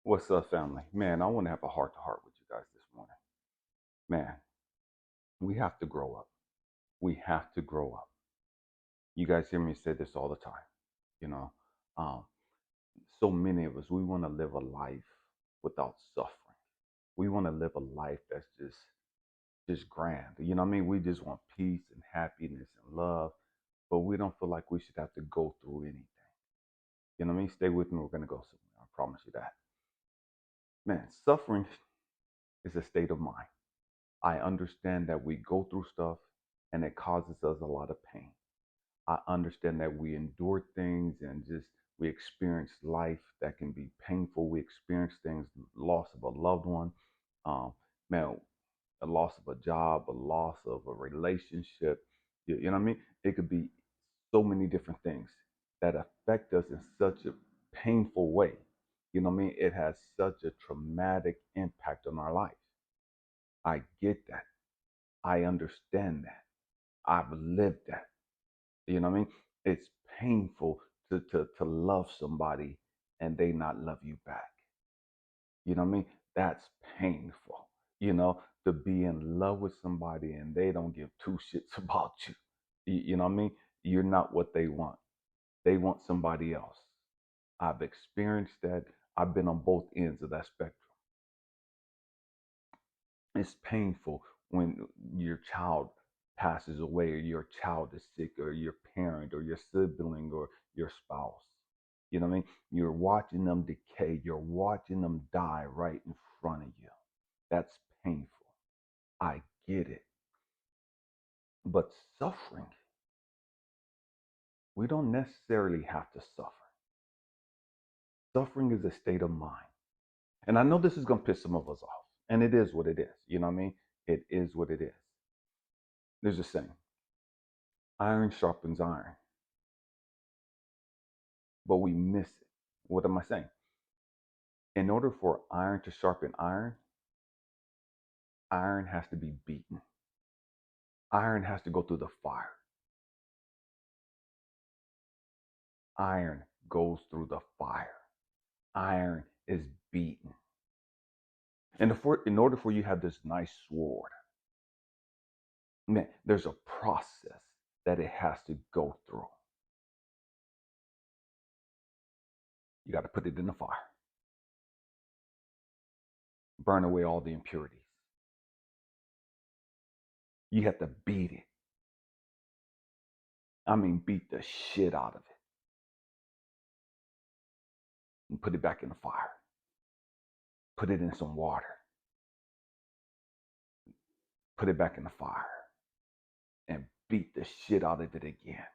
What's up, family? Man, I want to have a heart to heart with you guys this morning. Man, we have to grow up. We have to grow up. You guys hear me say this all the time. You know, um, so many of us, we want to live a life without suffering. We want to live a life that's just grand. You know what I mean? We just want peace and happiness and love, but we don't feel like we should have to go through anything. You know what I mean? Stay with me. We're going to go somewhere. I promise you that. Man, suffering is a state of mind. I understand that we go through stuff and it causes us a lot of pain. I understand that we endure things and just we experience life that can be painful. We experience things, loss of a loved one, um, man, a loss of a job, a loss of a relationship. You know what I mean? It could be so many different things that affect us in such a painful way. You know what I mean? It has such a traumatic impact on our life. I get that. I understand that. I've lived that. You know what I mean? It's painful to love somebody and they not love you back. You know what I mean? That's painful. To be in love with somebody and they don't give two shits about you. You know what I mean? You're not what they want. They want somebody else. I've experienced that. I've been on both ends of that spectrum. It's painful when your child passes away or your child is sick or your parent or your sibling or your spouse. You know what I mean? You're watching them decay. You're watching them die right in front of you. That's painful. I get it. But suffering, we don't necessarily have to suffer. Suffering is a state of mind. And I know this is going to piss some of us off. And it is what it is. You know what I mean? It is what it is. There's a saying, iron sharpens iron, but we miss it. What am I saying? In order for iron to sharpen iron, iron has to be beaten. Iron has to go through the fire. Iron goes through the fire. Iron is beaten. And in order for you to have this nice sword, man, there's a process that it has to go through. You got to put it in the fire, burn away all the impurities. You have to beat it. I mean, beat the shit out of it and put it back in the fire. Put it in some water. Put it back in the fire and beat the shit out of it again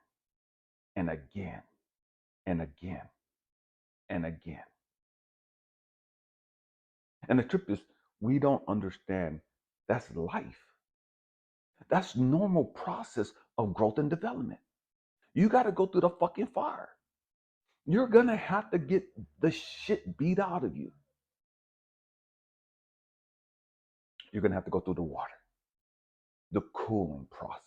and again and again and again. And the truth is, we don't understand that's life. That's normal process of growth and development. You got to go through the fucking fire. You're going to have to get the shit beat out of you. You're going to have to go through the water, the cooling process.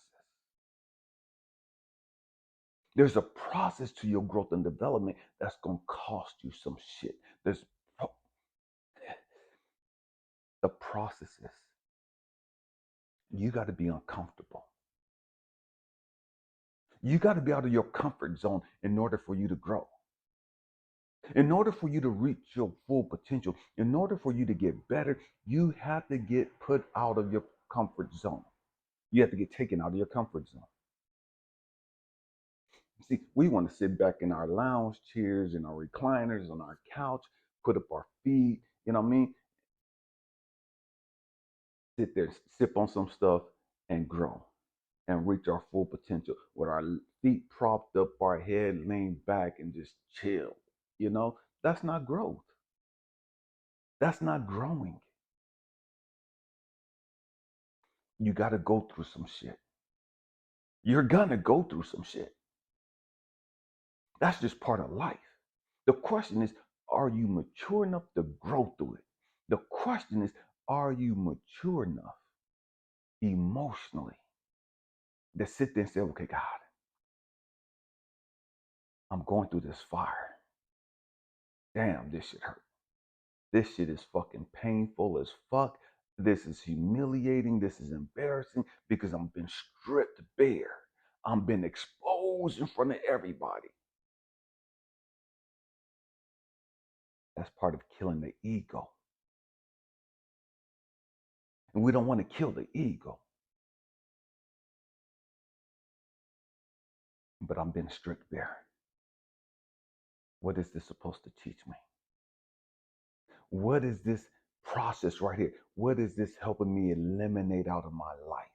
There's a process to your growth and development that's going to cost you some shit. The process is you got to be uncomfortable. You got to be out of your comfort zone in order for you to grow. In order for you to reach your full potential, in order for you to get better, you have to get put out of your comfort zone. You have to get taken out of your comfort zone. See, we want to sit back in our lounge chairs, in our recliners, on our couch, put up our feet, you know what I mean? Sit there, sip on some stuff, and grow and reach our full potential with our feet propped up, our head leaned back, and just chill. That's not growth. That's not growing. You got to go through some shit. You're going to go through some shit. That's just part of life. The question is, are you mature enough to grow through it? The question is, are you mature enough emotionally to sit there and say, okay, God, I'm going through this fire. Damn, this shit hurt. This shit is fucking painful as fuck. This is humiliating. This is embarrassing because I'm been stripped bare. I'm been exposed in front of everybody. That's part of killing the ego. And we don't want to kill the ego. But I'm been stripped bare. What is this supposed to teach me? What is this process right here? What is this helping me eliminate out of my life?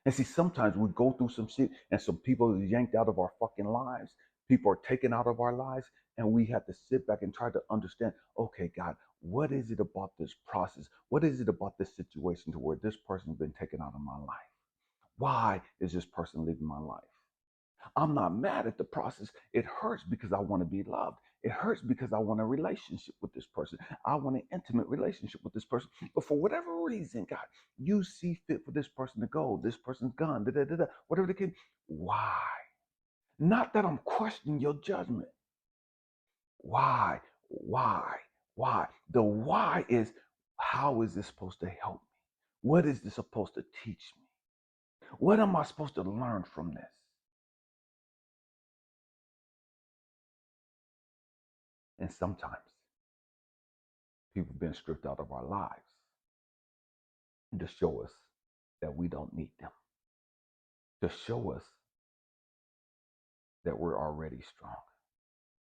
And see, sometimes we go through some shit and some people are yanked out of our fucking lives. People are taken out of our lives. And we have to sit back and try to understand, okay, God, what is it about this process? What is it about this situation to where this person's been taken out of my life? Why is this person leaving my life? I'm not mad at the process. It hurts because I want to be loved. It hurts because I want a relationship with this person. I want an intimate relationship with this person. But for whatever reason, God, you see fit for this person to go. This person's gone. Da, da, da, da, whatever the case. Why? Not that I'm questioning your judgment. Why? Why? Why? The why is, how is this supposed to help me? What is this supposed to teach me? What am I supposed to learn from this? And sometimes people have been stripped out of our lives to show us that we don't need them, to show us that we're already strong,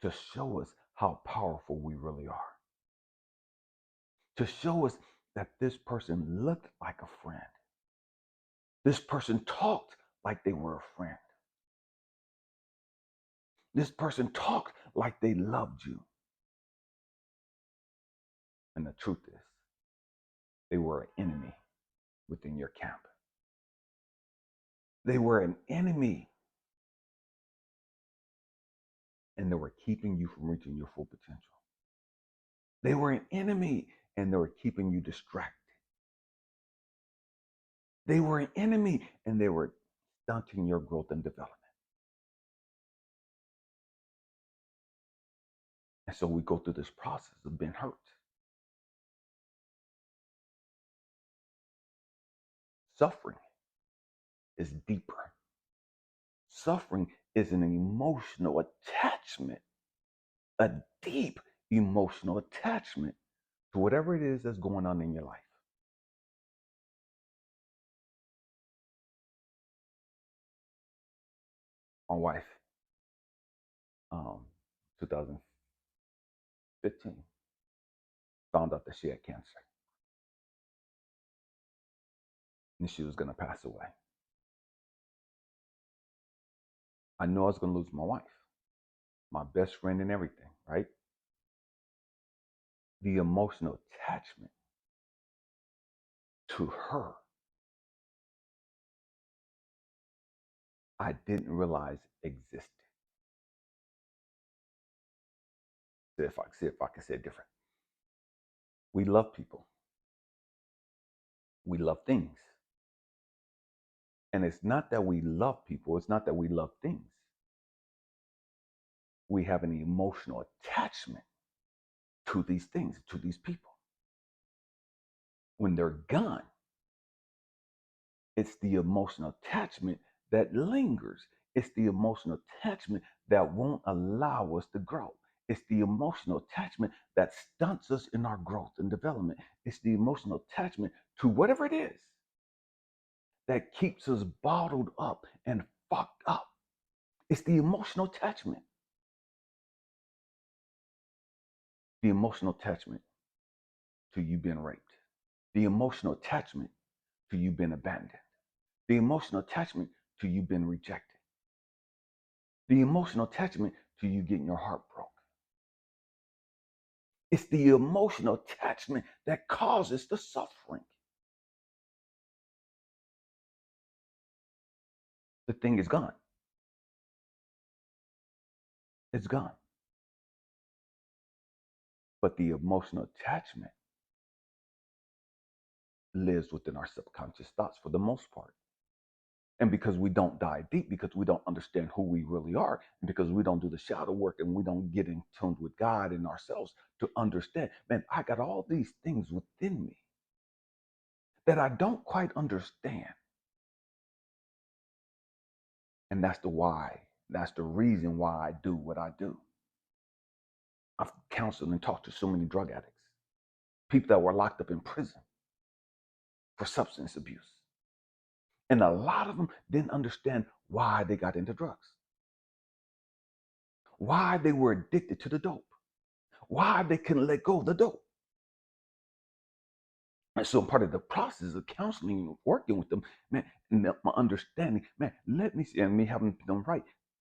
to show us how powerful we really are, to show us that this person looked like a friend. This person talked like they were a friend. This person talked like they loved you. And the truth is, they were an enemy within your camp. They were an enemy, and they were keeping you from reaching your full potential. They were an enemy, and they were keeping you distracted. They were an enemy, and they were stunting your growth and development. And so we go through this process of being hurt. Suffering is deeper. Suffering is an emotional attachment, a deep emotional attachment to whatever it is that's going on in your life. My wife, 2015, found out that she had cancer and she was going to pass away. I knew I was going to lose my wife, my best friend and everything, right? The emotional attachment to her, I didn't realize existed. See if I can say it different. We love people. We love things. And it's not that we love people, it's not that we love things. We have an emotional attachment to these things, to these people. When they're gone, it's the emotional attachment that lingers. It's the emotional attachment that won't allow us to grow. It's the emotional attachment that stunts us in our growth and development. It's the emotional attachment to whatever it is that keeps us bottled up and fucked up. It's the emotional attachment. The emotional attachment to you being raped. The emotional attachment to you being abandoned. The emotional attachment to you being rejected. The emotional attachment to you getting your heart broke. It's the emotional attachment that causes the suffering. The thing is gone. It's gone. But the emotional attachment lives within our subconscious thoughts for the most part. And because we don't dive deep, because we don't understand who we really are, and because we don't do the shadow work and we don't get in tune with God and ourselves to understand, man, I got all these things within me that I don't quite understand. And that's the why. That's the reason why I do what I do. I've counseled and talked to so many drug addicts, people that were locked up in prison for substance abuse. And a lot of them didn't understand why they got into drugs, why they were addicted to the dope, why they couldn't let go of the dope. And so part of the process of counseling and working with them, man, and my understanding, man, let me see, and me having them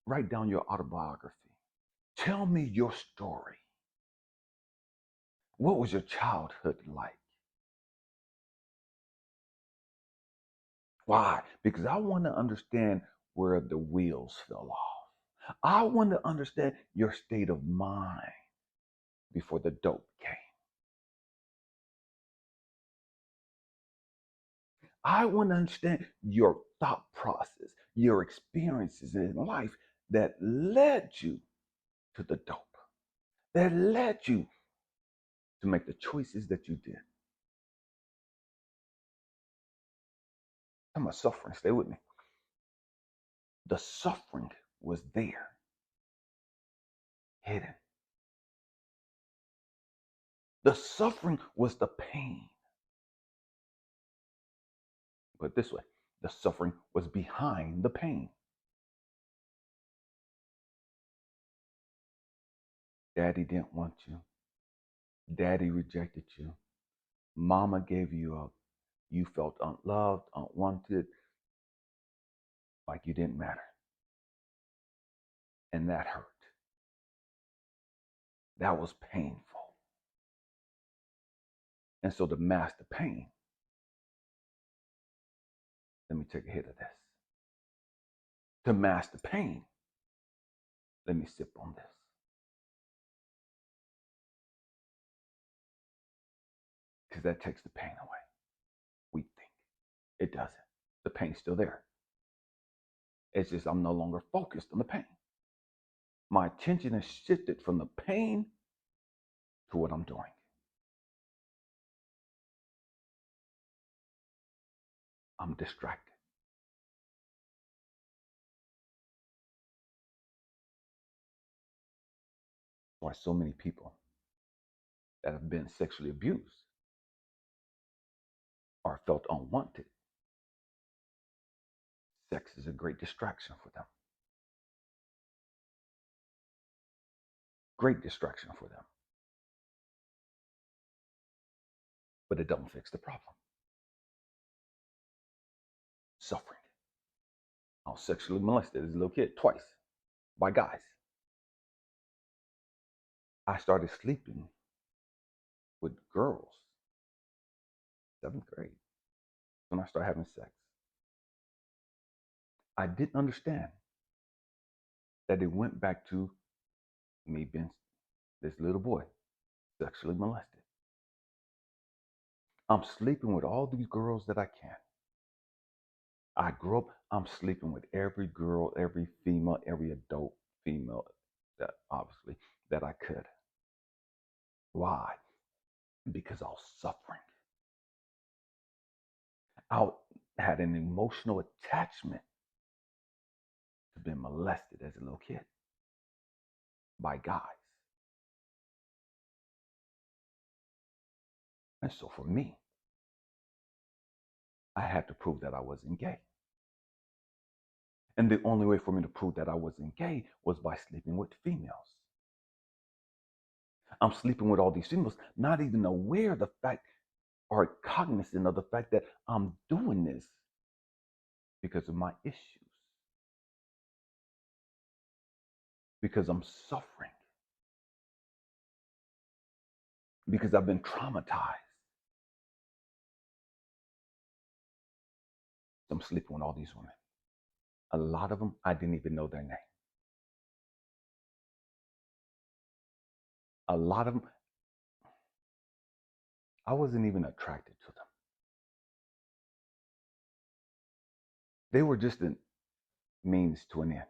write down your autobiography. Tell me your story. What was your childhood like? Why? Because I want to understand where the wheels fell off. I want to understand your state of mind before the dope came. I want to understand your thought process, your experiences in life that led you to the dope, that led you to make the choices that you did. I'm a suffering. Stay with me. The suffering was there, hidden. The suffering was the pain. Put it this way, the suffering was behind the pain. Daddy didn't want you. Daddy rejected you. Mama gave you up. You felt unloved, unwanted, like you didn't matter. And that hurt. That was painful. And so to mask the pain, let me take a hit of this. To mask the pain, let me sip on this. Because that takes the pain away. We think it doesn't. The pain's still there. It's just I'm no longer focused on the pain. My attention has shifted from the pain to what I'm doing. I'm distracted. Why so many people that have been sexually abused or felt unwanted, sex is a great distraction for them. Great distraction for them. But it doesn't fix the problem. Suffering. I was sexually molested as a little kid twice by guys. I started sleeping with girls, 7th grade, when I started having sex. I didn't understand that it went back to me being this little boy, sexually molested. I'm sleeping with all these girls that I can. I grew up, I'm sleeping with every girl, every female, every adult female that obviously that I could. Why? Because I was suffering. I had an emotional attachment to being molested as a little kid by guys. And so for me, I had to prove that I wasn't gay. And the only way for me to prove that I wasn't gay was by sleeping with females. I'm sleeping with all these females, not even aware of the fact or cognizant of the fact that I'm doing this because of my issues, because I'm suffering, because I've been traumatized. So I'm sleeping with all these women. A lot of them, I didn't even know their name. A lot of them, I wasn't even attracted to them. They were just a means to an end.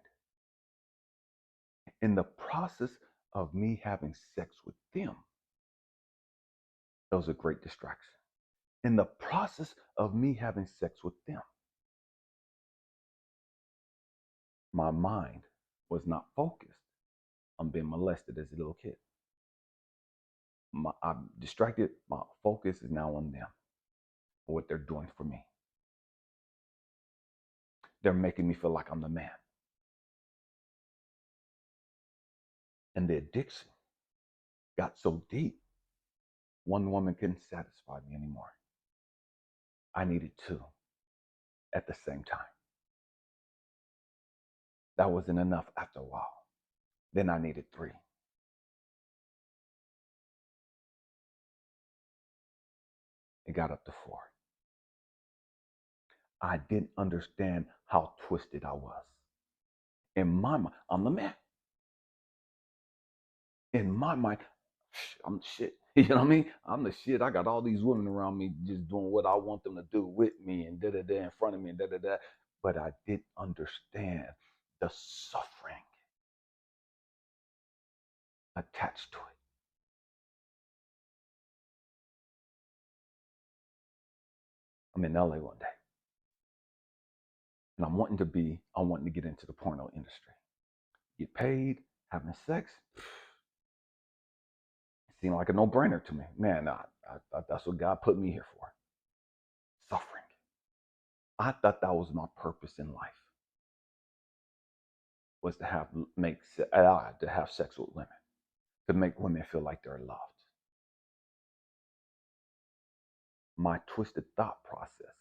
In the process of me having sex with them, that was a great distraction. In the process of me having sex with them, my mind was not focused on being molested as a little kid. I'm distracted. My focus is now on them, what they're doing for me. They're making me feel like I'm the man. And the addiction got so deep, one woman couldn't satisfy me anymore. I needed two at the same time. That wasn't enough after a while. Then I needed three. It got up to four. I didn't understand how twisted I was. In my mind, I'm the man. In my mind, I'm the shit. You know what I mean? I'm the shit. I got all these women around me just doing what I want them to do with me and da da da in front of me and da da da. But I didn't understand the suffering attached to it. I'm in LA one day and I'm wanting to get into the porno industry. Get paid, having sex, it seemed like a no-brainer to me. Man, that's what God put me here for. Suffering. I thought that was my purpose in life, was to have sex with women, to make women feel like they're loved. My twisted thought process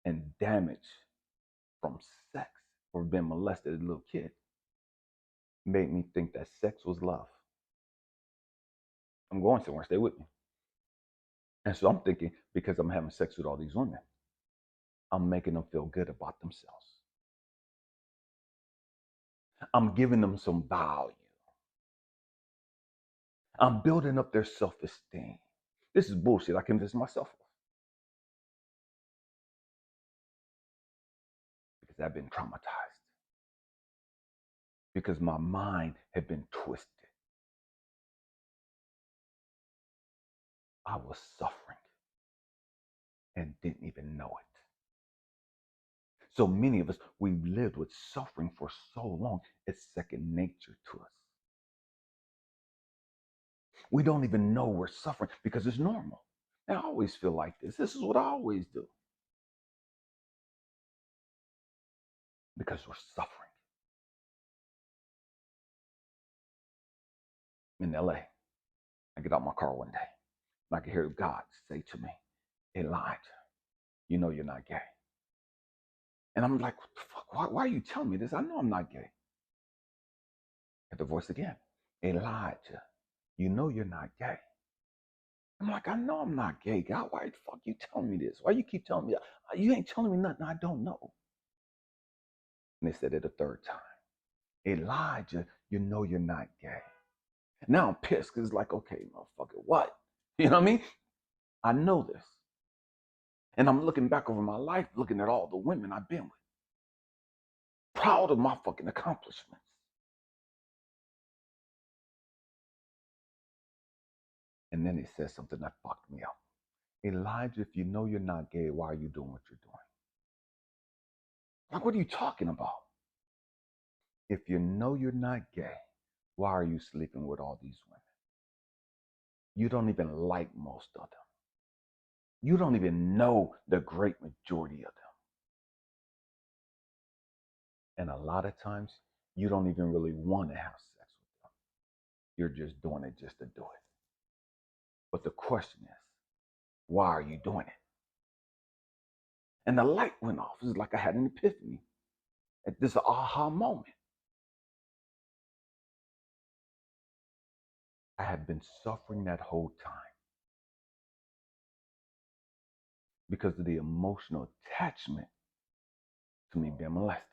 and damage from sex or being molested as a little kid made me think that sex was love. I'm going somewhere, stay with me. And so I'm thinking, because I'm having sex with all these women, I'm making them feel good about themselves. I'm giving them some value. I'm building up their self-esteem. This is bullshit. I convinced myself of, because I've been traumatized. Because my mind had been twisted. I was suffering and didn't even know it. So many of us, we've lived with suffering for so long, it's second nature to us. We don't even know we're suffering because it's normal. And I always feel like this. This is what I always do. Because we're suffering. In LA, I get out my car one day and I can hear God say to me, Elijah, you know you're not gay. And I'm like, what the fuck? Why are you telling me this? I know I'm not gay. Get the voice again. Elijah, you know you're not gay. I'm like, I know I'm not gay. God, why the fuck you telling me this? Why you keep telling me? You ain't telling me nothing I don't know. And they said it a third time. Elijah, you know you're not gay. Now I'm pissed because it's like, okay, motherfucker, what? You know what I mean? I know this. And I'm looking back over my life, looking at all the women I've been with. Proud of my fucking accomplishments. And then he says something that fucked me up. Elijah, if you know you're not gay, why are you doing what you're doing? Like, what are you talking about? If you know you're not gay, why are you sleeping with all these women? You don't even like most of them. You don't even know the great majority of them. And a lot of times, you don't even really want to have sex with them. You're just doing it just to do it. But the question is, why are you doing it? And the light went off. It's like I had an epiphany at this aha moment. I had been suffering that whole time because of the emotional attachment to me being molested.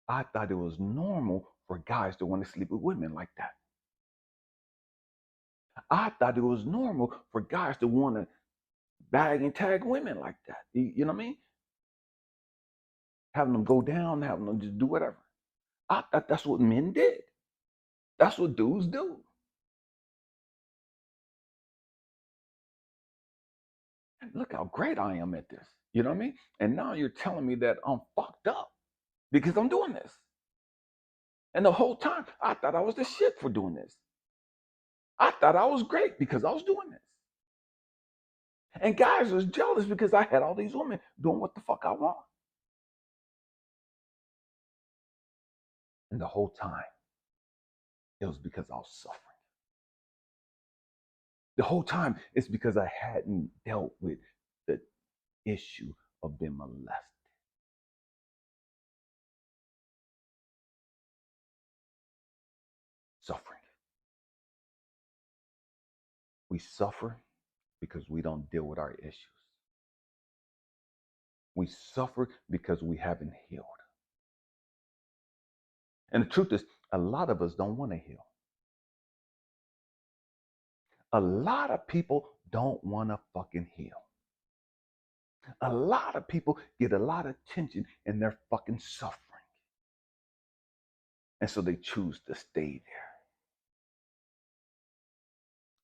I thought it was normal for guys to want to sleep with women like that. I thought it was normal for guys to want to bag and tag women like that. You know what I mean? Having them go down, having them just do whatever. I thought that's what men did. That's what dudes do. Look how great I am at this. You know what I mean? And now you're telling me that I'm fucked up because I'm doing this. And the whole time, I thought I was the shit for doing this. I thought I was great because I was doing this. And guys was jealous because I had all these women doing what the fuck I want. And the whole time, it was because I was suffering. The whole time, it's because I hadn't dealt with the issue of being molested. Suffering. We suffer because we don't deal with our issues. We suffer because we haven't healed. And the truth is, a lot of us don't want to heal. A lot of people don't want to fucking heal. A lot of people get a lot of attention and they're fucking suffering. And so they choose to stay there.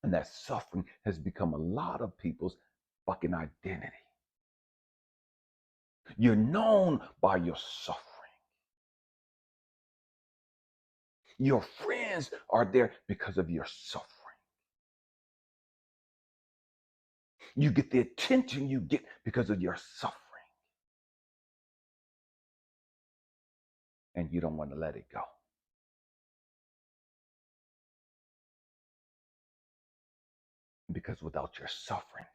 And that suffering has become a lot of people's fucking identity. You're known by your suffering. Your friends are there because of your suffering. You get the attention you get because of your suffering. And you don't want to let it go. Because without your suffering,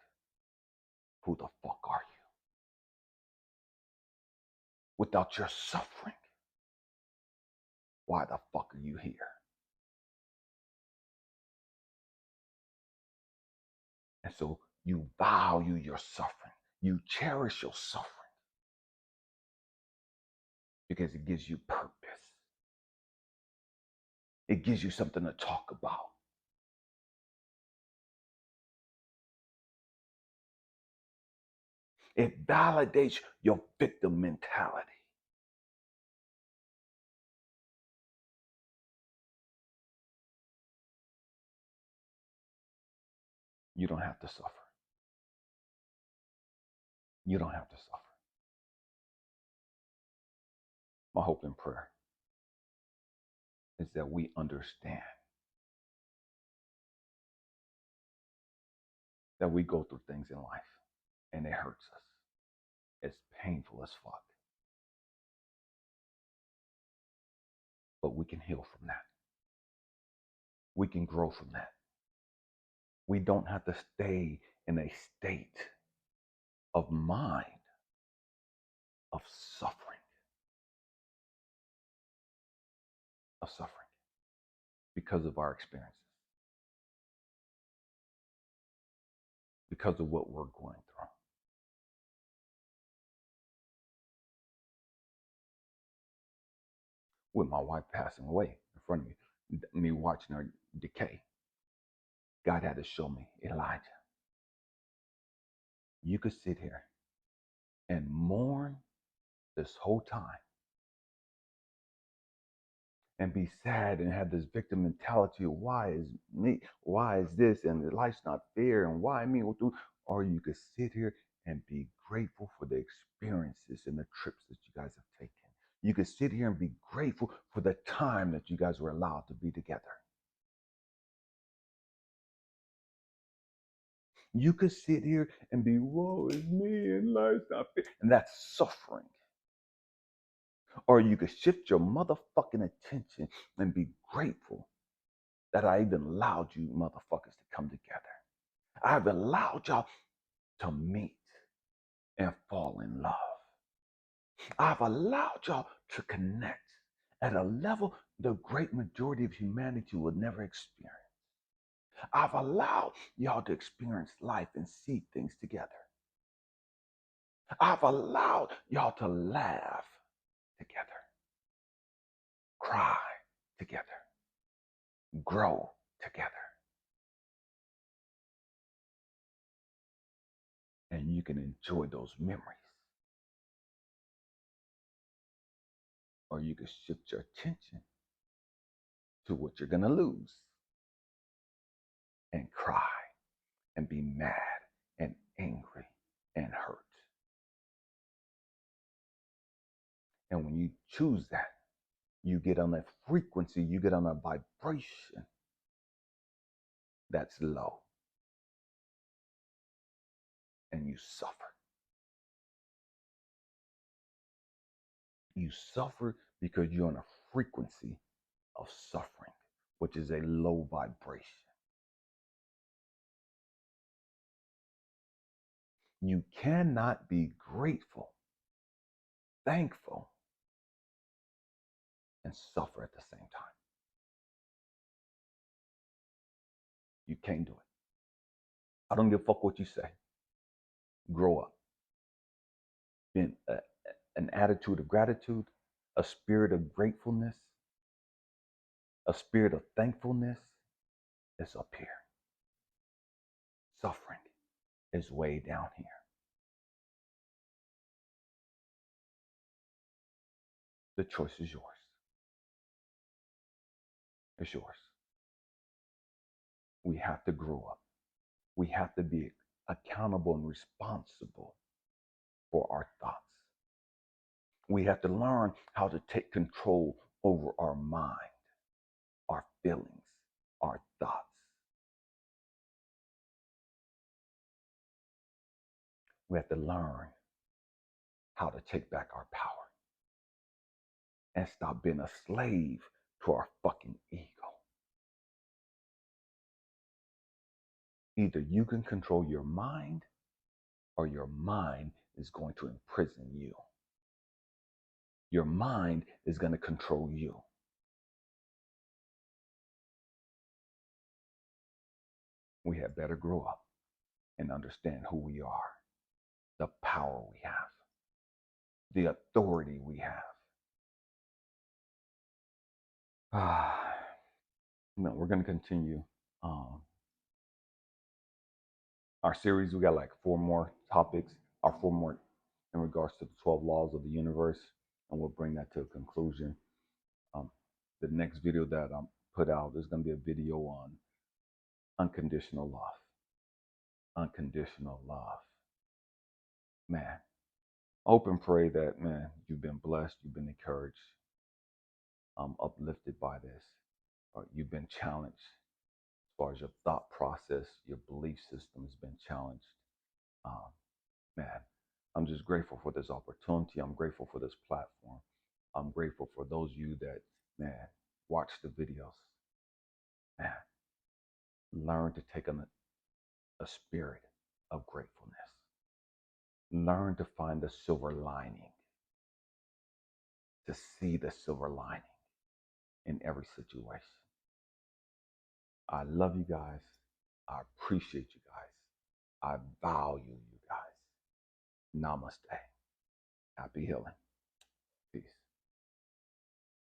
who the fuck are you? Without your suffering, why the fuck are you here? And so you value your suffering. You cherish your suffering because it gives you purpose. It gives you something to talk about. It validates your victim mentality. You don't have to suffer. You don't have to suffer. My hope and prayer is that we understand that we go through things in life and it hurts us. It's painful as fuck. But we can heal from that. We can grow from that. We don't have to stay in a state of mind of suffering, because of our experiences, because of what we're going through. With my wife passing away in front of me watching her decay, God had to show me, Elijah, you could sit here and mourn this whole time and be sad and have this victim mentality of why is me, why is this, and life's not fair, and why me, or you could sit here and be grateful for the experiences and the trips that you guys have taken. You could sit here and be grateful for the time that you guys were allowed to be together. You could sit here and be, woe is me, and life's not fair, and that's suffering. Or you could shift your motherfucking attention and be grateful that I even allowed you motherfuckers to come together. I've allowed y'all to meet and fall in love. I've allowed y'all to connect at a level the great majority of humanity will never experience. I've allowed y'all to experience life and see things together. I've allowed y'all to laugh together, cry together, grow together. and you can enjoy those memories. Or you can shift your attention to what you're going to lose and cry and be mad and angry and hurt. And when you choose that, you get on a frequency, you get on a vibration that's low, and you suffer. You suffer because you're on a frequency of suffering, which is a low vibration. You cannot be grateful, thankful, and suffer at the same time. You can't do it. I don't give a fuck what you say. Grow up. Being an attitude of gratitude, a spirit of gratefulness, a spirit of thankfulness is up here. Suffering is way down here. The choice is yours. It's yours. We have to grow up. We have to be accountable and responsible for our thoughts. We have to learn how to take control over our mind, our feelings, our thoughts. We have to learn how to take back our power and stop being a slave to our fucking ego. Either you can control your mind or your mind is going to imprison you. Your mind is going to control you. We had better grow up and understand who we are, the power we have, the authority we have. We're going to continue our series. We got like 4 more topics, or 4 more in regards to the 12 laws of the universe, and we'll bring that to a conclusion. The next video that I'm put out is going to be a video on unconditional love. Unconditional love. Man, I hope and pray that, man, you've been blessed, you've been encouraged, uplifted by this. You've been challenged as far as your thought process, your belief system has been challenged. Man, I'm just grateful for this opportunity. I'm grateful for this platform. I'm grateful for those of you that, man, watch the videos. Man, learn to take on a spirit of gratefulness. Learn to find the silver lining, to see the silver lining in every situation. I love you guys. I appreciate you guys. I value you guys. Namaste. Happy healing.